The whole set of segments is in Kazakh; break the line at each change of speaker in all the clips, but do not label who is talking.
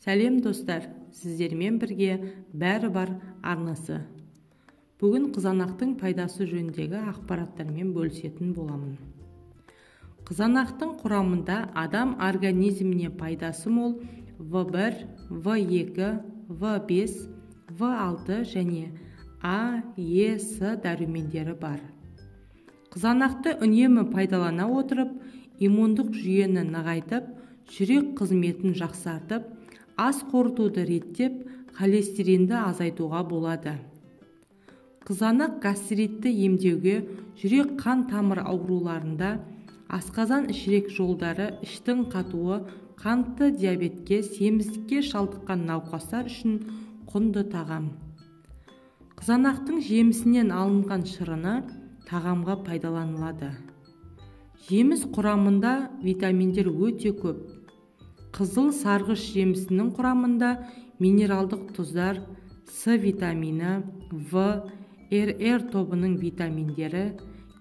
Сәлем достар, сіздермен бірге бәрі бар арнасы. Бүгін қызанақтың пайдасы жөніндегі ақпараттармен бөлісетін боламын. Қызанақтың құрамында адам организміне пайдасы мол В1, В2, В5, В6 және А, Е, С дәрумендері бар. Қызанақты үнемі пайдалана отырып, иммундық жүйені нығайтып, жүрек қызметін жақсартып, ас қорытуды реттеп, холестеринді азайтуға болады. Қызанақ гастритті емдеуге, жүрек қан тамыр ауруларында, асқазан ішірек жолдары, іштің қатуы, қантты диабетке, семіздікке шалдыққан науқастар үшін құнды тағам. Қызанақтың жемісінен алынған шырыны тағамға пайдаланылады. Жеміс құрамында витаминдер өте көп. Қызыл сарғыш жемісінің құрамында минералдық тұздар, С витамині, В, РР тобының витаминдері,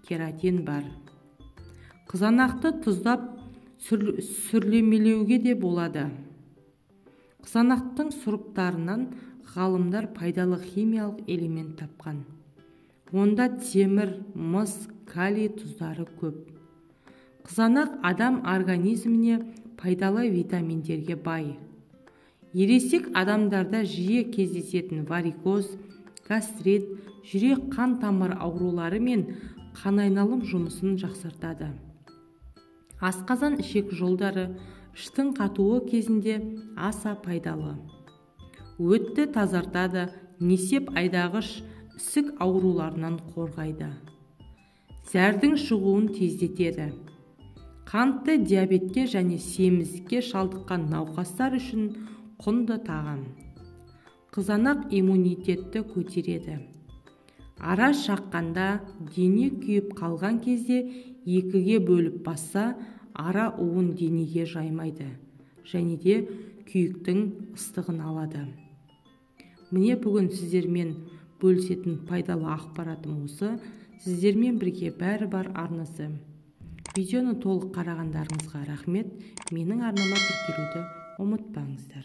кератин бар. Қызанақты тұздап сүрлемелеуге де болады. Қызанақтың сұрыптарынан ғалымдар пайдалы химиялық элемент тапқан. Онда темір, мыс, калий тұздары көп. Қызанақ адам организміне пайдалы витаминдерге бай. Ересек адамдарда жиі кездесетін варикоз, гастрит, жүрек қан тамыр аурулары мен қан айналым жұмысын жақсартады. Асқазан ішек жолдары, іштің қатуы кезінде аса пайдалы. Өтті тазартады, несеп айдағыш, ісік ауруларынан қорғайды. Зәрдің шығуын тездетеді. Қантты диабетке және семіздікке шалдыққан науқастар үшін құнды тағам. Қызанақ иммунитетті көтереді. Ара шаққанда, дене күйіп қалған кезде екіге бөліп басса, ара уын денеге жаймайды және де күйіктің ыстығын алады. Міне бүгін сіздермен бөлісетін пайдалы ақпаратым осы. Сіздермен бірге бәрі бар арнасы. Видеоны толық қарағандарыңызға рахмет. Менің арнама тіркелуді ұмытпаңыздар.